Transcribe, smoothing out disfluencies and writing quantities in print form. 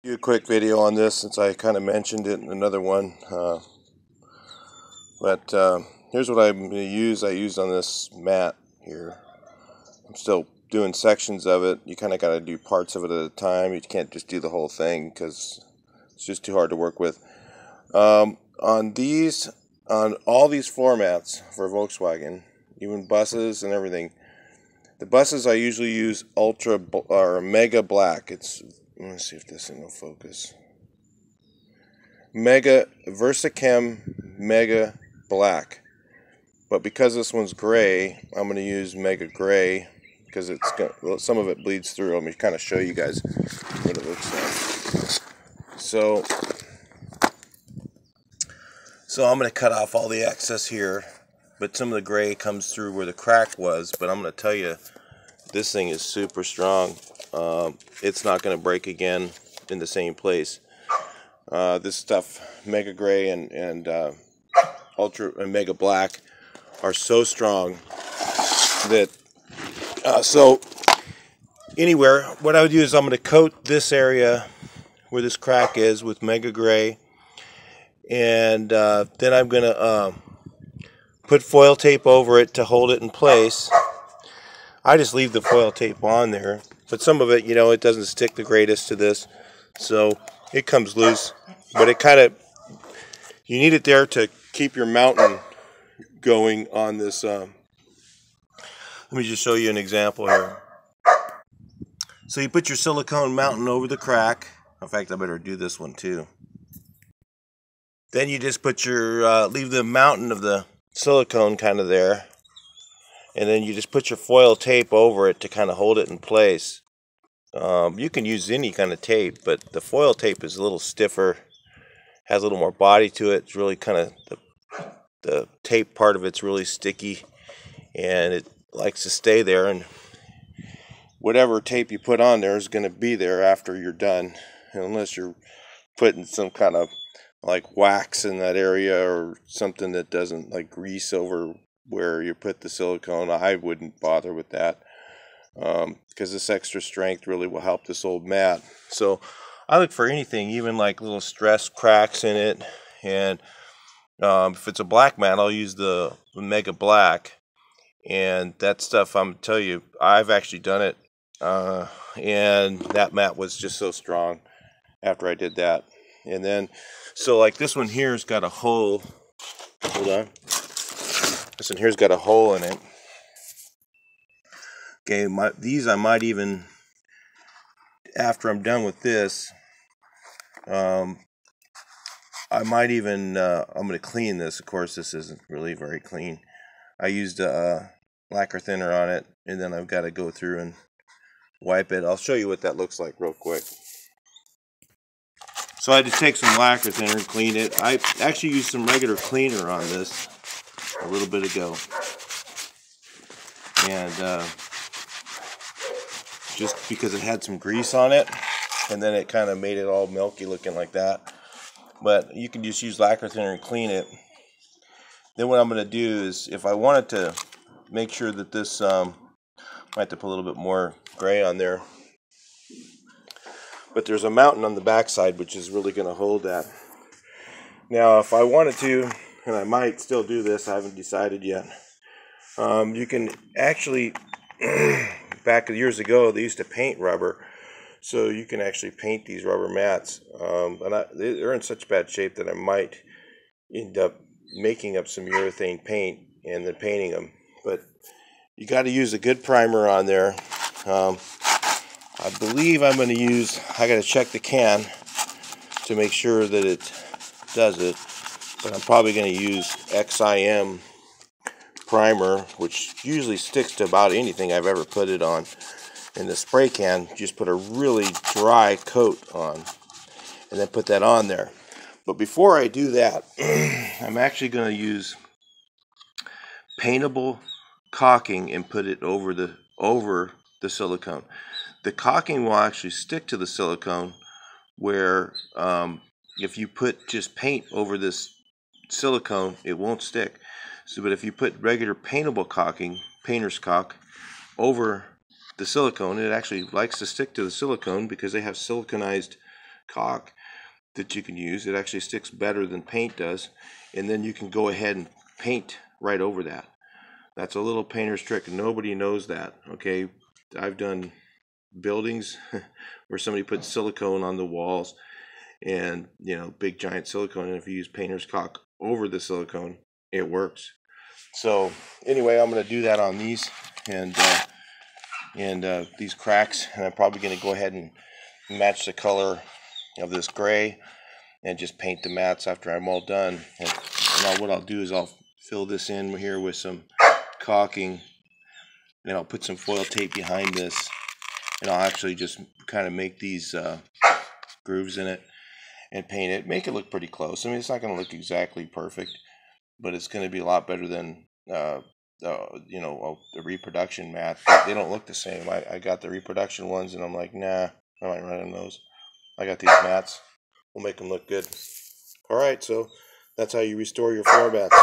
Do a quick video on this since I kind of mentioned it in another one. But here's what I'm going to use. I used on this mat here. I'm still doing sections of it. You kind of got to do parts of it at a time. You can't just do the whole thing because it's just too hard to work with. On all these floor mats for Volkswagen, even buses and everything, the buses I usually use Ultra or Mega Black. Let me see if this thing will focus. Mega Versachem Mega Black. But because this one's gray, I'm going to use Mega Gray because some of it bleeds through. Let me kind of show you guys what it looks like. So I'm going to cut off all the excess here, but some of the gray comes through where the crack was. But I'm going to tell you, this thing is super strong. It's not going to break again in the same place. This stuff, Mega Gray and Ultra and Mega Black, are so strong that so anywhere, what I would do is I'm going to coat this area where this crack is with Mega Gray, and then I'm going to put foil tape over it to hold it in place. I just leave the foil tape on there, but some of it, it doesn't stick the greatest to this, so it comes loose. But you need it there to keep your mountain going on this. Let me just show you an example here. So you put your silicone mountain over the crack. In fact, I better do this one too. Then you just put leave the mountain of the silicone kind of there, and then you just put your foil tape over it to kind of hold it in place. You can use any kind of tape, but the foil tape is a little stiffer, has a little more body to it. It's really kind of the tape part of it's really sticky, and it likes to stay there. And whatever tape you put on there is going to be there after you're done, unless you're putting some kind of like wax in that area or something that doesn't, like grease over where you put the silicone. I wouldn't bother with that because this extra strength really will help this old mat. So I look for anything, even like little stress cracks in it. And if it's a black mat, I'll use the Mega Black. And that stuff, I'm telling you, I've actually done it. And that mat was just so strong after I did that. And then, so like this one here's got a hole. Hold on. This one here's got a hole in it. Okay, these I might even, after I'm done with this, I might even, I'm going to clean this. Of course, this isn't really very clean. I used lacquer thinner on it, and then I've got to go through and wipe it. I'll show you what that looks like real quick. So I had to take some lacquer thinner and clean it. I actually used some regular cleaner on this a little bit ago. And just because it had some grease on it, and then it kind of made it all milky looking like that. But you can just use lacquer thinner and clean it. Then what I'm going to do is, if I wanted to make sure that this, I have to put a little bit more gray on there. But there's a mountain on the backside which is really going to hold that. Now, if I wanted to, and I might still do this, I haven't decided yet. You can actually, back years ago, they used to paint rubber. So you can actually paint these rubber mats. And they're in such bad shape that I might end up making up some urethane paint and then painting them. But you got to use a good primer on there. I believe I'm going to use, I got to check the can to make sure that it does it. But I'm probably going to use XIM primer, which usually sticks to about anything I've ever put it on. In the spray can, just put a really dry coat on and then put that on there. But before I do that, I'm actually going to use paintable caulking and put it over the silicone. The caulking will actually stick to the silicone, where if you put just paint over this silicone, it won't stick. So, but if you put regular paintable caulking, painter's caulk, over the silicone, it actually likes to stick to the silicone because they have siliconized caulk that you can use. It actually sticks better than paint does, and then you can go ahead and paint right over that. That's a little painter's trick. Nobody knows that. Okay, I've done buildings where somebody put silicone on the walls, and big giant silicone, and if you use painter's caulk over the silicone, it works. So anyway, I'm going to do that on these and these cracks, and I'm probably going to go ahead and match the color of this gray and just paint the mats after I'm all done. And what I'll do is I'll fill this in here with some caulking, and I'll put some foil tape behind this, and I'll actually just kind of make these grooves in it and paint it, make it look pretty close. I mean, it's not going to look exactly perfect, but it's going to be a lot better than the reproduction mat. They don't look the same. I got the reproduction ones, and I'm like, nah, I might run on those. I got these mats. We'll make them look good. All right, so that's how you restore your floor mats.